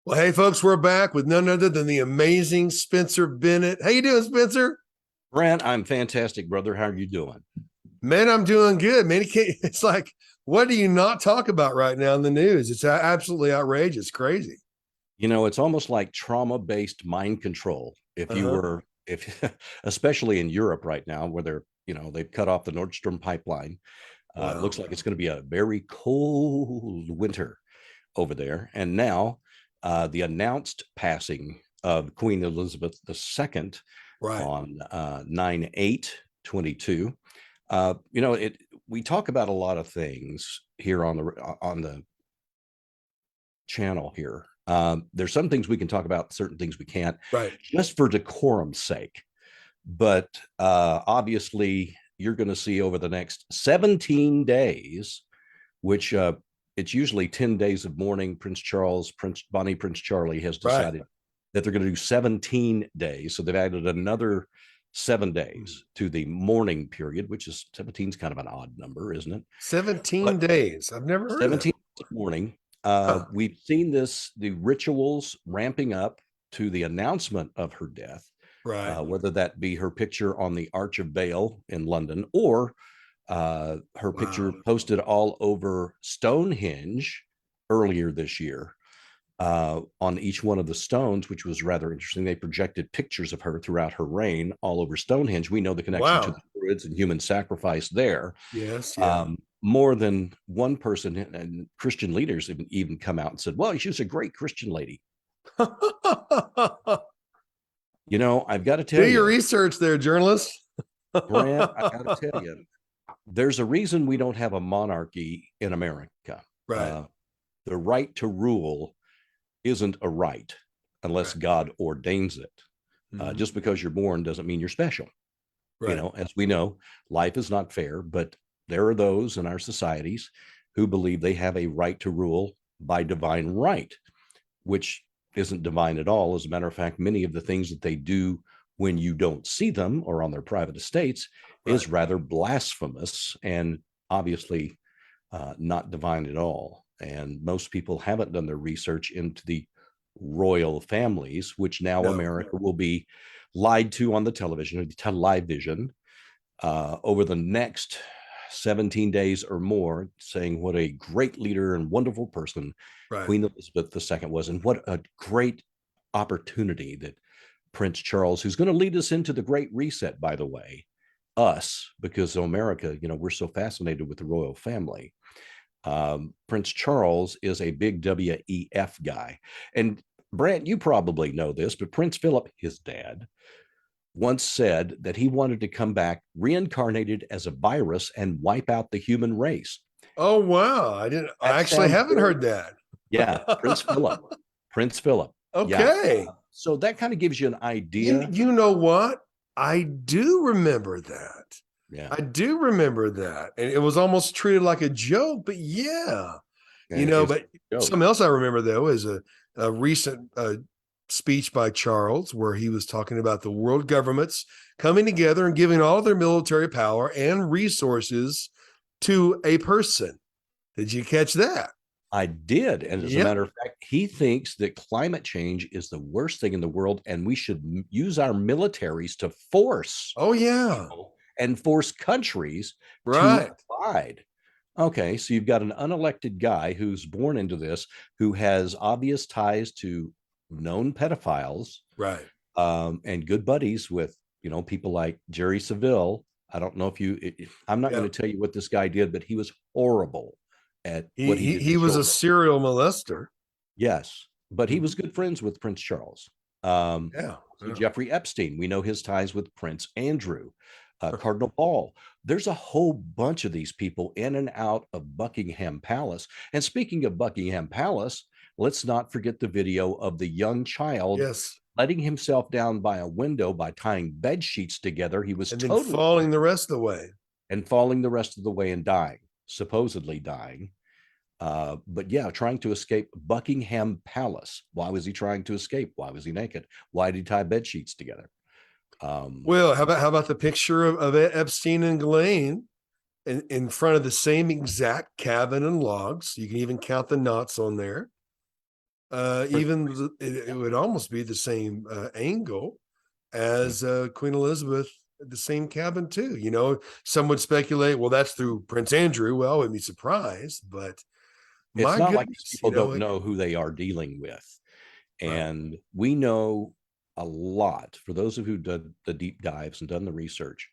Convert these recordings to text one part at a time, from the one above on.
Well, hey, folks, we're back with none other than the amazing Spencer Bennett. How you doing, Spencer? Brant, I'm fantastic, brother. How are you doing? Man, I'm doing good, man. It's like, what do you not talk about right now in the news? It's absolutely outrageous, crazy. It's almost like trauma-based mind control. Uh-huh. If especially in Europe right now, where they've cut off the Nord Stream pipeline. It Wow. looks like it's going to be a very cold winter over there. And now, the announced passing of Queen Elizabeth II Right. on 9/8/22. It we talk about a lot of things here on the channel here. There's some things we can talk about, certain things we can't, Right. just for decorum's sake. But obviously, you're going to see over the next 17 days, which it's usually 10 days of mourning. Prince Charles, Prince Bonnie, Prince Charlie has Right. decided that they're going to do 17 days. So they've added another 7 days to the mourning period, which is 17 is kind of an odd number, isn't it? 17 But days. I've never heard of that. 17 morning. Huh. We've seen the rituals ramping up to the announcement of her death, Right. whether that be her picture on the Arch of Bale in London or her Wow. picture posted all over Stonehenge earlier this year. On each one of the stones, which was rather interesting, they projected pictures of her throughout her reign all over Stonehenge. We know the connection to Wow. the Druids and human sacrifice there. Yes. Yeah. More than one person and Christian leaders have even come out and said, well, she was a great Christian lady. I've got to Do tell your you, research there, journalist. Brant, I got to tell you, there's a reason we don't have a monarchy in America. Right. Uh, the right to rule isn't a right unless Right. God ordains it. Mhm. Just because you're born doesn't mean you're special. Right. As we know, life is not fair, but there are those in our societies who believe they have a right to rule by divine right, which isn't divine at all. As a matter of fact, many of the things that they do when you don't see them or on their private estates Right. is rather blasphemous and obviously not divine at all. And most people haven't done their research into the royal families, which now No. America will be lied to on the television, or the live vision, over the next 17 days or more, saying what a great leader and wonderful person Right. Queen Elizabeth II was, and what a great opportunity that Prince Charles, who's going to lead us into the Great Reset, by the way, us, because America, we're so fascinated with the royal family. Prince Charles is a big WEF guy. And Brant, you probably know this, but Prince Philip, his dad, once said that he wanted to come back reincarnated as a virus and wipe out the human race. Oh wow. I didn't I That actually sounds haven't very, heard that. yeah, Prince Philip. Prince Philip. Yeah. Okay. So that kind of gives you an You idea. you know what? I do remember that. Yeah. I do remember that. And it was almost treated like a joke, but yeah. It's But a joke. something else I remember though is a recent speech by Charles where he was talking about the world governments coming together and giving all their military power and resources to a person. Did you catch that? I did. And as a Yep. matter of fact, he thinks that climate change is the worst thing in the world, and we should use our militaries to force Oh yeah. people and force countries to Right. abide. Okay, so you've got an unelected guy who's born into this, who has obvious ties to known pedophiles, Right. and good buddies with people like Jerry Seville. I don't know if I'm not going Yeah. to tell you what this guy did, but he was horrible at He what he he did to he was a children. serial molester. Yes, but he was Mhm. good friends with Prince Charles. Um, Yeah. so Yeah. Jeffrey Epstein, we know his ties with Prince Andrew, Cardinal Paul. There's a whole bunch of these people in and out of Buckingham Palace. And speaking of Buckingham Palace, let's not forget the video of the young child Yes. letting himself down by a window by tying bed sheets together. He was And then totally falling the rest of the way. and falling the rest of the way and dying, supposedly dying. But yeah, trying to escape Buckingham Palace. Why was he trying to escape? Why was he naked? Why did he tie bed sheets together? Um, Well, how about the picture of Epstein and Ghislaine in front of the same exact cabin and logs? You can even count the knots on there. For- It would almost be the same angle as Queen Elizabeth at the same cabin too. You know, some would speculate, well, that's through Prince Andrew. Well, I wouldn't be surprised, but It's my not like these goodness, you people know, don't know who they are dealing with. right. And we know a lot. For those of you who did the deep dives and done the research,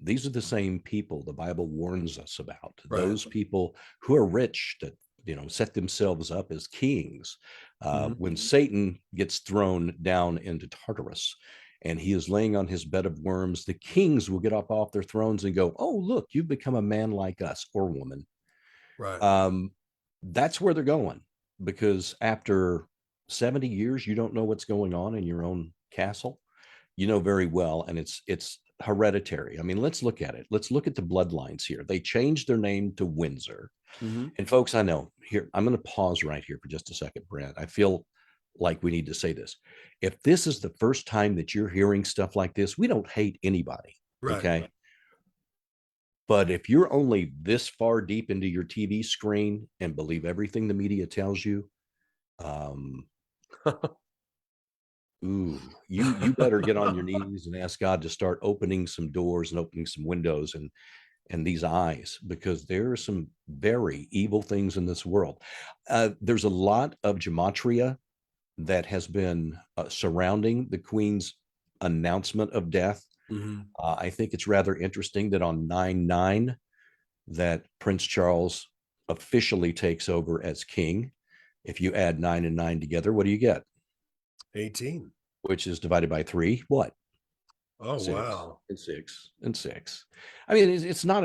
these are the same people the Bible warns us about. Right. Those people who are rich that set themselves up as kings. When Satan gets thrown down into Tartarus, and he is laying on his bed of worms, the kings will get up off their thrones and go, "Oh, look, you've become a man like us," or woman. Right. Um, that's where they're going, because after 70 years, you don't know what's going on in your own castle. You know very well, and it's hereditary. I mean, let's look at it. Let's look at the bloodlines here. They changed their name to Windsor. Mm-hmm. And folks, I know here, I'm going to pause right here for just a second, Brent. I feel like we need to say this. If this is the first time that you're hearing stuff like this, we don't hate anybody. Right. Okay. But if you're only this far deep into your TV screen and believe everything the media tells you, um, you better get on your knees and ask God to start opening some doors and opening some windows and these eyes, because there are some very evil things in this world. There's a lot of gematria that has been surrounding the Queen's announcement of death. Mm-hmm. I think it's rather interesting that on 9/9 that Prince Charles officially takes over as king. If you add 9 and 9 together, what do you get? 18. Which is divided by 3. What? Oh, 6 wow. and 6 and 6. I mean, it's not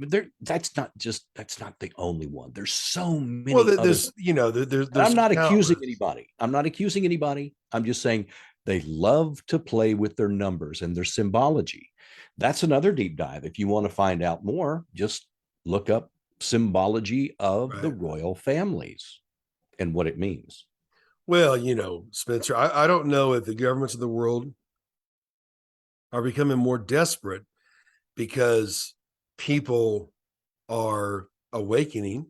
there. That's not the only one. There's so Well, many others. there's I'm not accusing countless. anybody. I'm not accusing anybody. I'm just saying they love to play with their numbers and their symbology. That's another deep dive. If you want to find out more, just look up symbology of the Right. royal families and what it means. Well, Spencer, I don't know if the governments of the world are becoming more desperate because people are awakening,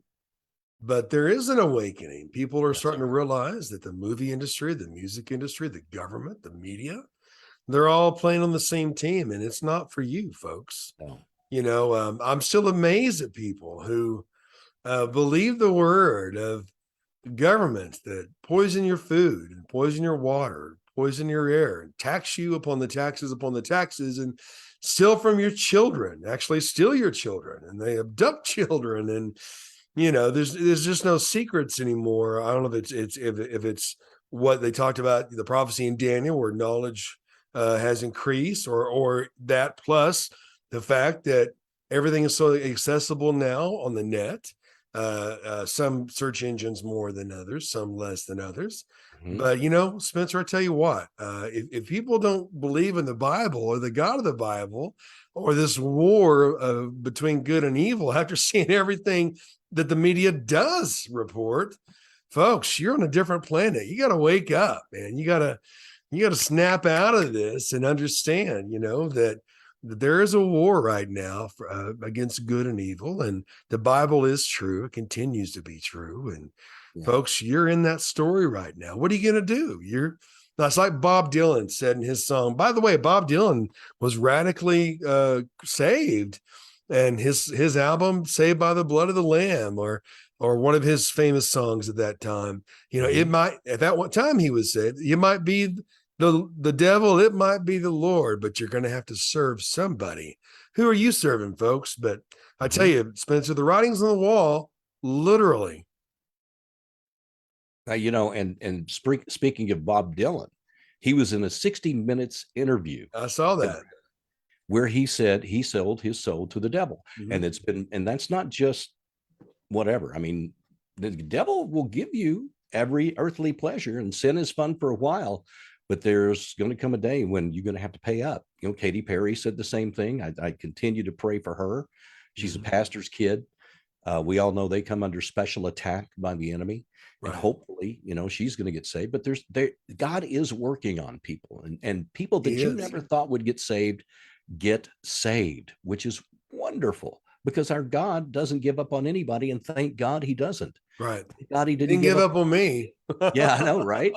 but there is an awakening. People are Yes, starting to sir. realize that the movie industry, the music industry, the government, the media, they're all playing on the same team, and it's not for you, folks. No. I'm still amazed at people who believe the word of governments that poison your food and poison your water, poison your air, and tax you upon the taxes, and steal from your children, actually steal your children, and they abduct children. And there's just no secrets anymore. I don't know if it's what they talked about, the prophecy in Daniel, where knowledge has increased, or that plus the fact that everything is so accessible now on the net. Some search engines more than others, some less than others. Mhm. But Spencer, I tell you what, if people don't believe in the Bible or the God of the Bible, or this war between good and evil, after seeing everything that the media does report, folks, you're on a different planet. You got to wake up, man. You got to snap out of this and understand, that there is a war right now against good and evil, and the Bible is true. It continues to be true. And Yeah. folks, you're in that story right now. What are you going to do? That's like Bob Dylan said in his song. By the way, Bob Dylan was radically saved, and his album "Saved by the Blood of the Lamb," or one of his famous songs at that time. It Mhm. might, at that one time he was saved. You might be the devil, it might be the Lord, but you're going to have to serve somebody. Who are you serving, folks? But I tell Mhm. you, Spencer, the writing's on the wall, literally. Speaking of Bob Dylan, he was in a 60 Minutes interview I saw that. where he said he sold his soul to the devil. Mhm. And that's not just whatever. I mean, the devil will give you every earthly pleasure, and sin is fun for a while, but there's going to come a day when you're going to have to pay up. Katy Perry said the same thing. I continue to pray for her. She's a Mhm. pastor's kid. We all know they come under special attack by the enemy, and Right. hopefully, she's going to get saved. But God is working on people, and people He that you is. never thought would get saved, which is wonderful. because our God doesn't give up on anybody, and thank God he doesn't. Right. Thank God he didn't Didn't give give up. up on me. Yeah, I know, right?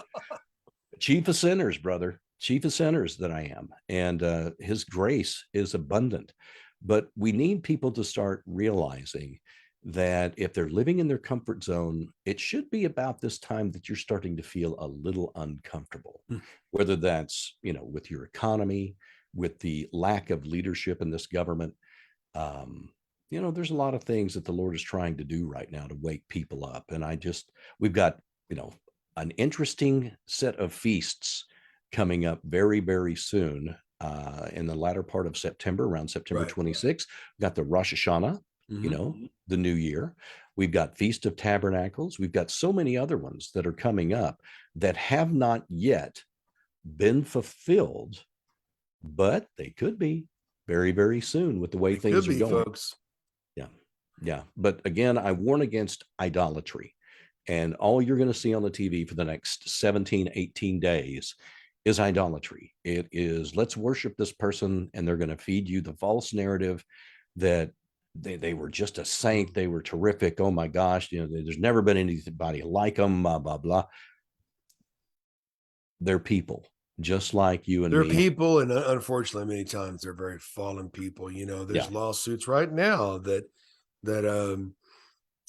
Chief of sinners, brother, chief of sinners that I am. And his grace is abundant. But we need people to start realizing that if they're living in their comfort zone, it should be about this time that you're starting to feel a little uncomfortable, Hmm. whether that's, with your economy, with the lack of leadership in this government. There's a lot of things that the Lord is trying to do right now to wake people up. And we've got, an interesting set of feasts coming up very, very soon in the latter part of September, around September Right. 26th. We've got the Rosh Hashanah, the new year. We've got Feast of Tabernacles. We've got so many other ones that are coming up that have not yet been fulfilled, but they could be very, very soon with the way It could things are be, going. folks. Yeah. Yeah. But again, I warn against idolatry. And all you're going to see on the TV for the next 17, 18 days is idolatry. It is, let's worship this person, and they're going to feed you the false narrative that they were just a saint. They were terrific. Oh my gosh. There's never been anybody like them, blah, blah, blah. They're people just like you and They're me. people, and unfortunately, many times they're very fallen people. There's lawsuits right now that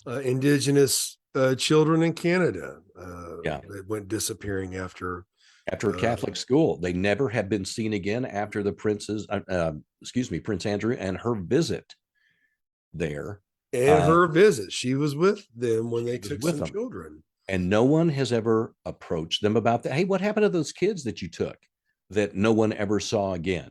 indigenous children in Canada that went disappearing after a Catholic school. They never have been seen again after the Prince Andrew and her visit there. and her visit. She was with them when they took some them. children. And no one has ever approached them about that. Hey, what happened to those kids that you took that no one ever saw again?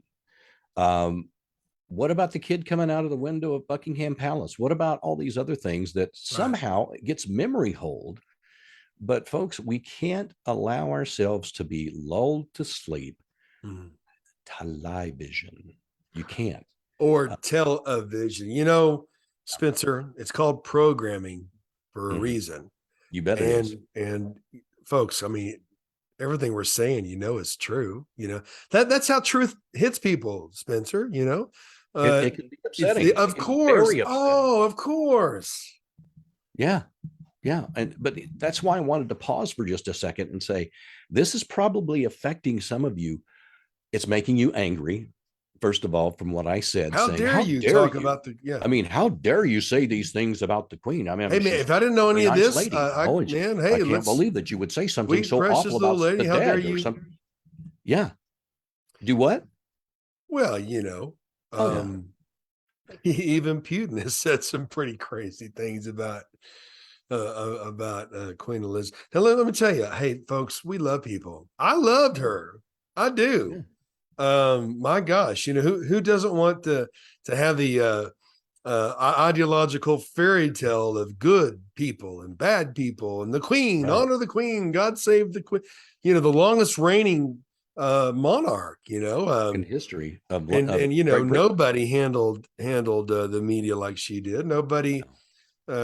What about the kid coming out of the window of Buckingham Palace? What about all these other things that somehow gets memory hold? But folks, we can't allow ourselves to be lulled to sleep. Television. You can't. Or television. Spencer, it's called programming for a reason. You bet it is. And folks, I mean, everything we're saying, is true. That's how truth hits people, Spencer. It can be upsetting. Of course. Oh, of course. Yeah. Yeah. But that's why I wanted to pause for just a second and say, this is probably affecting some of you. It's making you angry. First of all, from what I said, how dare you talk about the, I mean, how dare you say these things about the Queen? I mean, hey man, if I didn't know any of this, I can't believe that you would say something so awful about lady, the how dare dead you? or something. Yeah. Do what? Well, even Putin has said some pretty crazy things about Queen Elizabeth. Now let me tell you, hey folks, we love people. I loved her. I do. Yeah. My gosh, who doesn't want to have the ideological fairy tale of good people and bad people and the Queen, honor the Queen, God save the Queen, the longest reigning monarch, in history of nobody handled the media like she did. Nobody.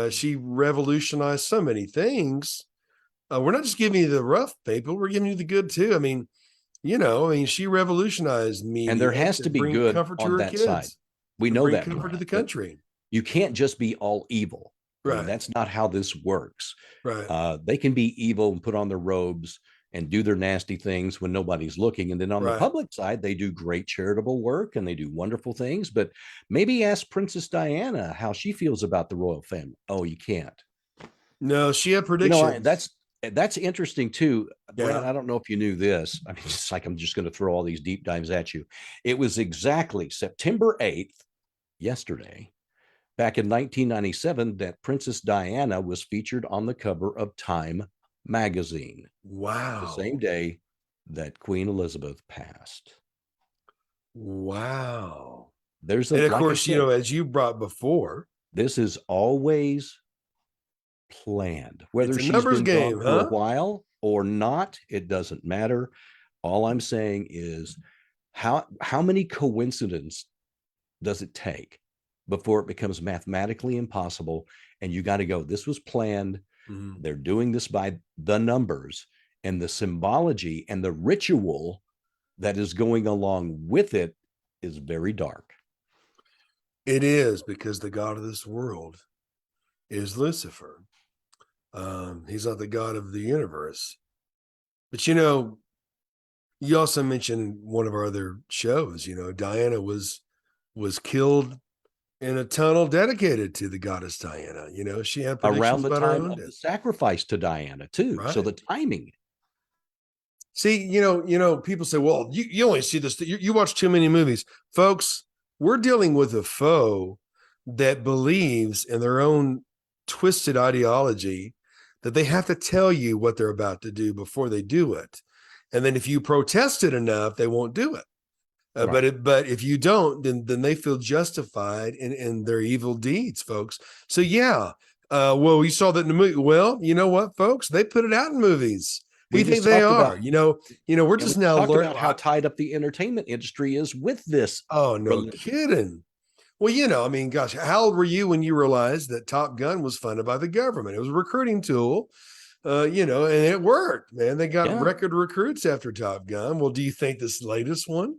She revolutionized so many things. We're not just giving you the rough paper; we're giving you the good too. I mean, she revolutionized media, and there has to be good comfort to on her that kids. side. We know that, comfort to the Brant, country. you can't just be all evil. Right. I mean, that's not how this works. Right. They can be evil and put on their robes and do their nasty things when nobody's looking. And then on the public side, they do great charitable work and they do wonderful things. But maybe ask Princess Diana how she feels about the royal family. Oh, you can't. No, she had predictions. That's interesting too. Brant, I don't know if you knew this. I mean, it's like I'm just going to throw all these deep dives at you. It was exactly September 8th, yesterday, back in 1997, that Princess Diana was featured on the cover of Time magazine. Wow. The same day that Queen Elizabeth passed. Wow. And of course, as you brought before, this is always planned. Whether she's been gone for a while or not, it doesn't matter. All I'm saying is how many coincidences does it take before it becomes mathematically impossible? And you got to go, this was planned. They're doing this by the numbers, and the symbology and the ritual that is going along with it is very dark. It is, because the God of this world is Lucifer. He's not the God of the universe. But you also mentioned one of our other shows. Diana was killed in a tunnel dedicated to the goddess Diana. She had Around predictions the about her time own of the death. sacrifice to Diana, too. So Right. the timing. See, people say, well, you only see this, you watch too many movies. Folks, we're dealing with a foe that believes in their own twisted ideology that they have to tell you what they're about to do before they do it. And then if you protest it enough, they won't do it. Right. But if you don't, then they feel justified in their evil deeds, folks. So yeah, well, we saw that in the movie. Well, you know what, folks? They put it out in movies. Who We you think just they talked about are? We're and we just now talked learning. about how tied up the entertainment industry is with this Oh, no religion. kidding. Well, I mean, gosh, how old were you when you realized that Top Gun was funded by the government? It was a recruiting tool, and it worked, man. They got Yeah. record recruits after Top Gun. Well, do you think this latest one,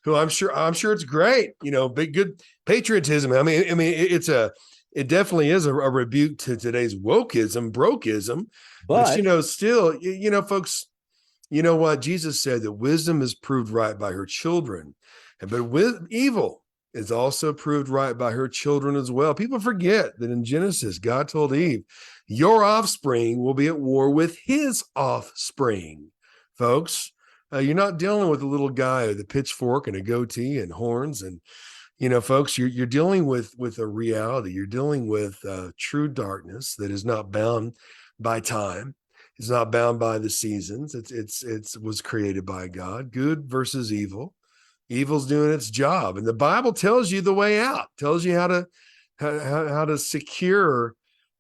who I'm sure it's great, big good patriotism. I mean, it definitely is a rebuke to today's wokeism, brokeism, but But still, folks, you know what? Jesus said that wisdom is proved right by her children, but with evil is also proved right by her children as well. People forget that in Genesis, God told Eve, your offspring will be at war with his offspring. Folks, you're not dealing with a little guy with a pitchfork and a goatee and horns. And folks, you're dealing with a reality. You're dealing with true darkness that is not bound by time. It's not bound by the seasons. It's was created by God. Good versus evil. Evil's doing its job, and the Bible tells you the way out. Tells you how to secure,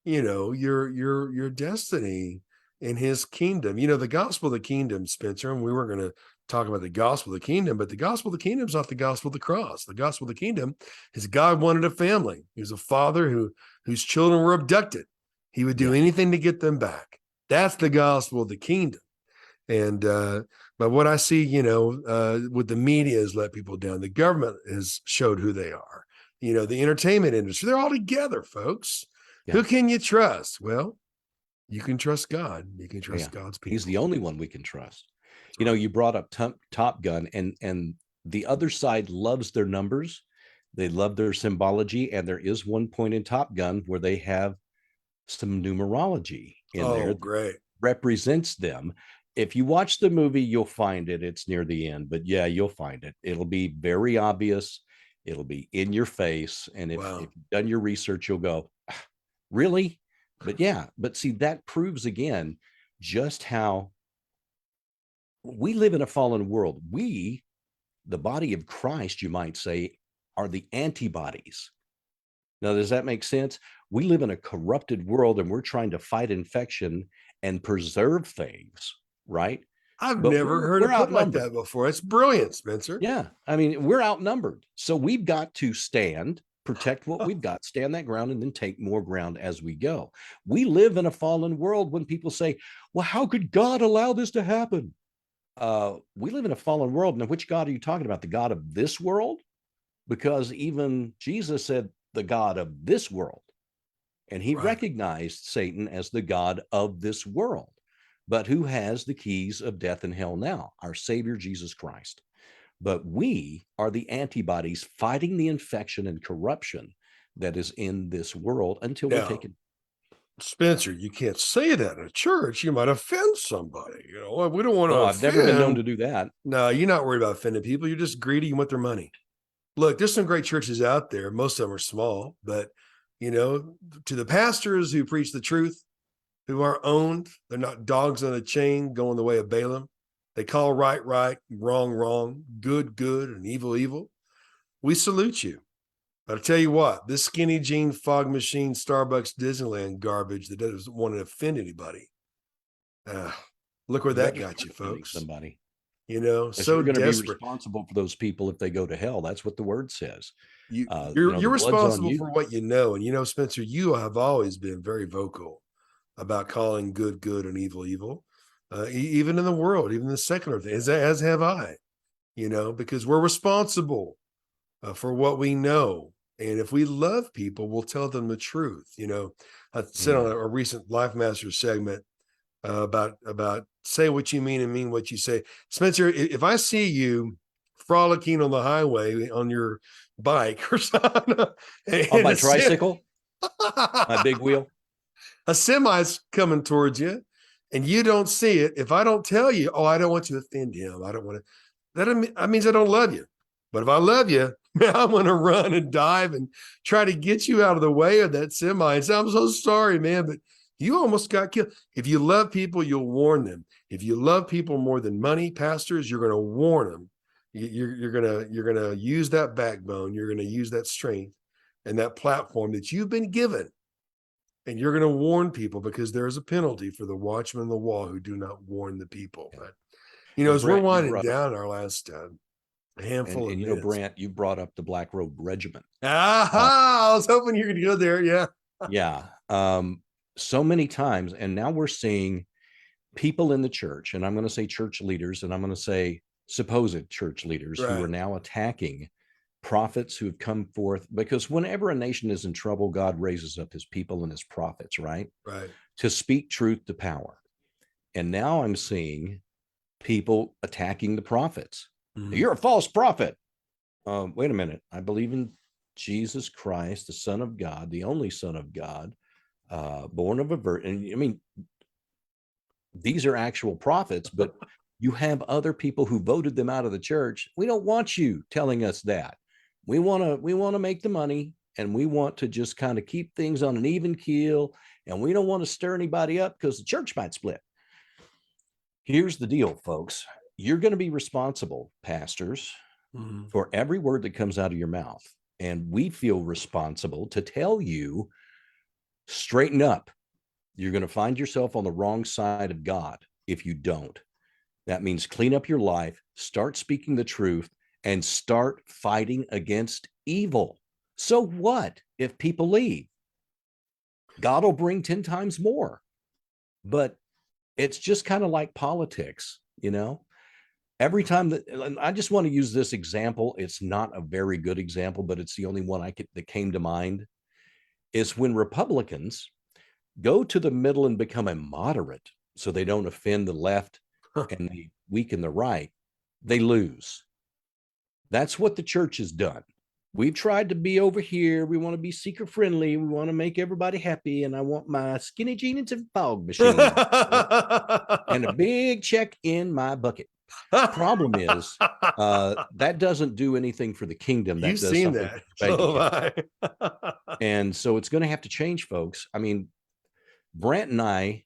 your destiny in His kingdom. The gospel of the kingdom, Spencer. And we weren't going to talk about the gospel of the kingdom, but the gospel of the kingdom is not the gospel of the cross. The gospel of the kingdom is God wanted a family. He was a father whose children were abducted. He would do yes, anything to get them back. That's the gospel of the kingdom. And but what I see, with the media has let people down. The government has showed who they are. The entertainment industry, they're all together, folks. yeah, Who can you trust? Well, you can trust God. You can yeah. trust God's He's the people. only one we can trust. That's right. You brought up Top Gun, and the other side loves their numbers. They love their symbology, and there is one point in Top Gun where they have some numerology in there Oh, that great. represents them. If you watch the movie, you'll find it. It's near the end, but yeah, you'll find it. It'll be very obvious. It'll be in your face. And if Wow. you've done your research, you'll go, "Ah, really?" But yeah, but see, that proves again just how we live in a fallen world. We, the body of Christ, you might say, are the antibodies. Now, does that make sense? We live in a corrupted world and we're trying to fight infection and preserve things, right? I've But never heard we're it put like outnumbered. that before. It's brilliant, Spencer. Yeah. I mean, we're outnumbered. So we've got to stand, protect what we've got, stand that ground, and then take more ground as we go. We live in a fallen world. When people say, well, how could God allow this to happen? We live in a fallen world. Now, which God are you talking about? The God of this world? Because even Jesus said the God of this world. And he Right. recognized Satan as the God of this world. But who has the keys of death and hell now? Our Savior, Jesus Christ. But we are the antibodies fighting the infection and corruption that is in this world until we're Now, taken. Spencer, you can't say that in a church. You might offend somebody. We don't want to Oh, I've never been known to offend. do that. No, you're not worried about offending people. You're just greedy. You want their money. Look, there's some great churches out there. Most of them are small, but to the pastors who preach the truth, who are owned, they're not dogs on a chain going the way of Balaam. They call right, right, wrong, wrong, good, good, and evil, evil. We salute you. But I tell you what, this skinny jean, fog machine, Starbucks, Disneyland garbage that doesn't want to offend anybody. Uh, Look where You that better got you, start offending folks. somebody because So you're going to be desperate. responsible for those people if they go to hell. That's what the word says. You're The blood's on responsible you. for what you know. And Spencer, you have always been very vocal about calling good good and evil evil, even in the world, even the secular thing, as have I. Because we're responsible for what we know. And if we love people, we'll tell them the truth. I said on Mm. a recent Life Masters segment about say what you mean and mean what you say. Spencer, if I see you frolicking on the highway on your bike or something, On and my tricycle, my big wheel. a semi's coming towards you and you don't see it, if I don't tell you, oh, I don't want you to offend him, I don't want to, that means I don't love you. But if I love you, I'm going to run and dive and try to get you out of the way of that semi and say, I'm so sorry, man, but you almost got killed. If you love people, you'll warn them. If you love people more than money, pastors, you're going to warn them. You're going to use that backbone. You're going to use that strength and that platform that you've been given. And you're going to warn people, because there's a penalty for the watchmen on the wall who do not warn the people. Yeah. But, And as we're Brant, you winding brought up, down our last handful of minutes. Brant, you brought up the Black Robe Regiment. Aha! I was hoping you were going to go there. Yeah. Yeah. So many times. And now we're seeing people in the church, and I'm going to say church leaders, and I'm going to say supposed church leaders, who are now attacking prophets who have come forth, because whenever a nation is in trouble, God raises up his people and his prophets, right? Right. To speak truth to power. And now I'm seeing people attacking the prophets. Mm-hmm. You're a false prophet. Wait a minute. I believe in Jesus Christ, the Son of God, the only Son of God, born of a virgin. I mean, these are actual prophets, but you have other people who voted them out of the church. We don't want you telling us that. We want to make the money, and we want to just kind of keep things on an even keel, and we don't want to stir anybody up because the church might split. Here's the deal, folks. You're going to be responsible, pastors, for every word that comes out of your mouth. And we feel responsible to tell you, straighten up. You're going to find yourself on the wrong side of God if you don't. That means clean up your life, start speaking the truth, and start fighting against evil. So what if people leave? God will bring 10 times more. But it's just kind of like politics, Every time and I just want to use this example. It's not a very good example, but it's the only one that came to mind, is when Republicans go to the middle and become a moderate so they don't offend the left and they weaken the right, they lose. That's what the church has done. We've tried to be over here. We want to be seeker friendly. We want to make everybody happy. And I want my skinny jeans and fog machine and a big check in my bucket. Problem is, that doesn't do anything for the kingdom. That You've does seen something that. And so it's going to have to change, folks. I mean, Brant and I,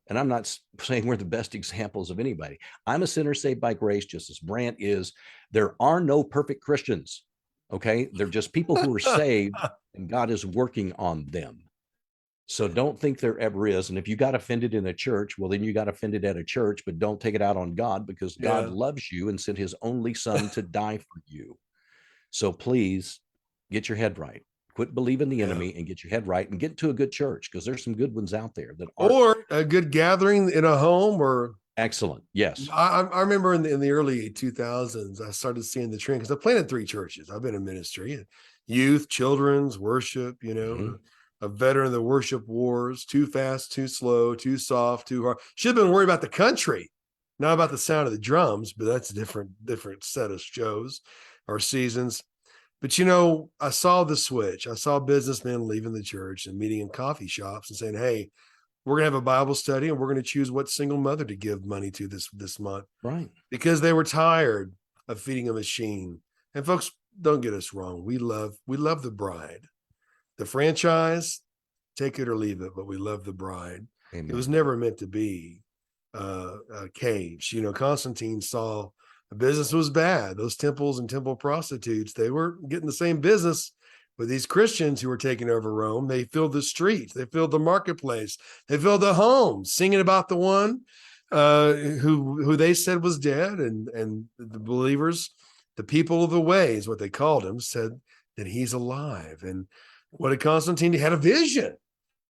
and I'm not saying we're the best examples of anybody. I'm a sinner saved by grace, just as Brant is. There are no perfect Christians. Okay. They're just people who are saved, and God is working on them. So don't think there ever is. And if you got offended in a church, well, then you got offended at a church, but don't take it out on God, because God loves you and sent his only son to die for you. So please get your head right. Quit believing the enemy and get your head right, and get to a good church, because there's some good ones out there that are. Or a good gathering in a home. Or excellent. Yes. I remember in the early 2000s, I started seeing the trend, because I planted 3 churches. I've been in ministry, youth, children's, worship, a veteran of the worship wars, too fast, too slow, too soft, too hard. Should have been worried about the country, not about the sound of the drums, but that's a different set of shows or seasons. But, I saw the switch. I saw businessmen leaving the church and meeting in coffee shops and saying, hey, we're going to have a Bible study, and we're going to choose what single mother to give money to this month. Right. Because they were tired of feeding a machine. And folks, don't get us wrong. We love the bride. The franchise, take it or leave it, but we love the bride. Amen. It was never meant to be a cage. Constantine saw the business was bad. Those temples and temple prostitutes, they were getting the same business with these Christians who were taking over Rome. They filled the streets, they filled the marketplace, they filled the homes, singing about the one who they said was dead, and the believers, the people of the way is what they called him, said that he's alive. And what did Constantine do? He had a vision,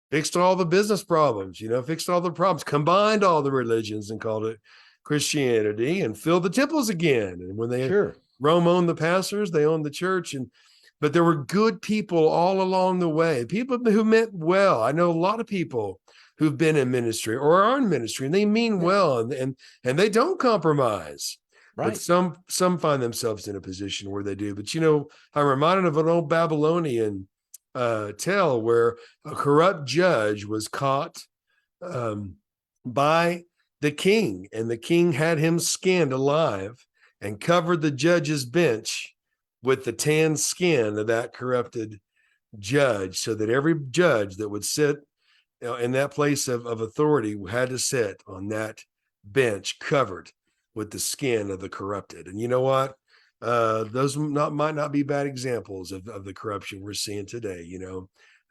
fixed all the business problems, fixed all the problems, combined all the religions and called it Christianity, and filled the temples again. And when Rome owned the pastors, they owned the church. but there were good people all along the way, people who meant well. I know a lot of people who've been in ministry or are in ministry, and they mean well, and they don't compromise. But Right. some find themselves in a position where they do. But I'm reminded of an old Babylonian tale where a corrupt judge was caught by the king, and the king had him skinned alive and covered the judge's bench with the tan skin of that corrupted judge, so that every judge that would sit in that place of authority had to sit on that bench covered with the skin of the corrupted. And you know what? Those might not be bad examples of the corruption we're seeing today.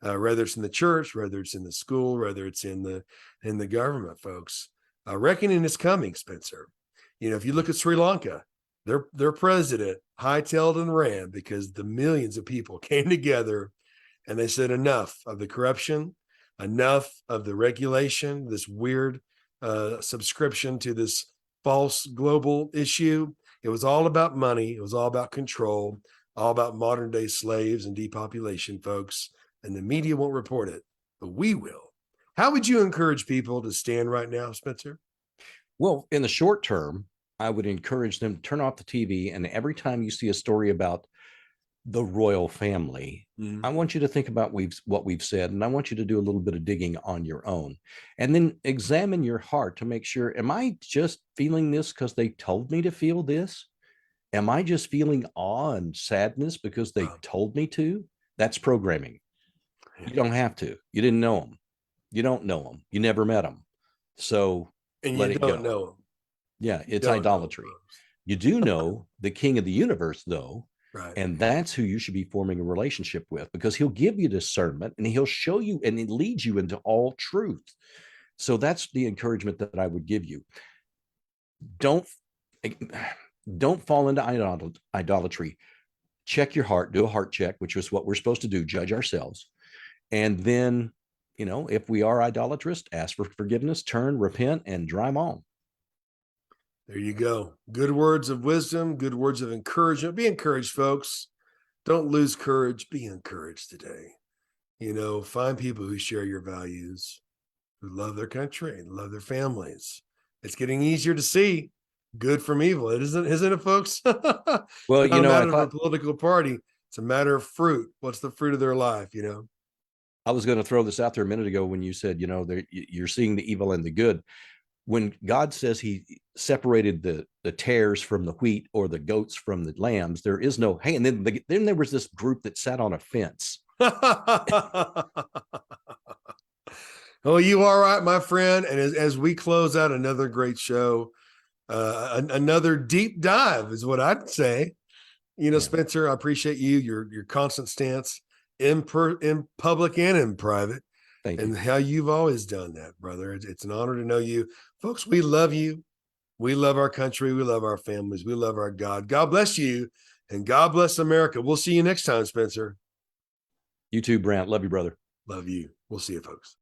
Whether it's in the church, whether it's in the school, whether it's in the government, folks. Reckoning is coming, Spencer. If you look at Sri Lanka, their president hightailed and ran because the millions of people came together and they said enough of the corruption, enough of the regulation, this weird subscription to this false global issue. It was all about money. It was all about control, all about modern day slaves and depopulation, folks. And the media won't report it, but we will. How would you encourage people to stand right now, Spencer? Well, in the short term, I would encourage them to turn off the TV. And every time you see a story about the royal family, I want you to think about what we've said, and I want you to do a little bit of digging on your own, and then examine your heart to make sure, am I just feeling this because they told me to feel this? Am I just feeling awe and sadness because they told me to? That's programming. You don't have to. You didn't know them. You don't know them. You never met them. So And let you it don't go. know them. Yeah, it's idolatry. You do know the king of the universe, though. Right. And that's who you should be forming a relationship with, because he'll give you discernment and he'll show you and he leads you into all truth. So that's the encouragement that I would give you. Don't fall into idolatry. Check your heart, do a heart check, which is what we're supposed to do, judge ourselves. And then, if we are idolatrous, ask for forgiveness, turn, repent, and drive on. There you go. Good words of wisdom, good words of encouragement. Be encouraged, folks. Don't lose courage. Be encouraged today. Find people who share your values, who love their country and love their families. It's getting easier to see good from evil. Isn't it, folks? Well, It's not a matter of a political party. It's a matter of fruit. What's the fruit of their life, I was going to throw this out there a minute ago when you said, you're seeing the evil and the good. When God says he separated the tares from the wheat or the goats from the lambs, there is no, hey, and then there was this group that sat on a fence. Oh, you are right, my friend. And as we close out another great show, another deep dive is what I'd say. Spencer, I appreciate your constant stance in public and in private. Thank and you. How you've always done that, brother. It's an honor to know you. Folks, we love you. We love our country. We love our families. We love our God. God bless you, and God bless America. We'll see you next time, Spencer. You too, Brant. Love you, brother. Love you. We'll see you, folks.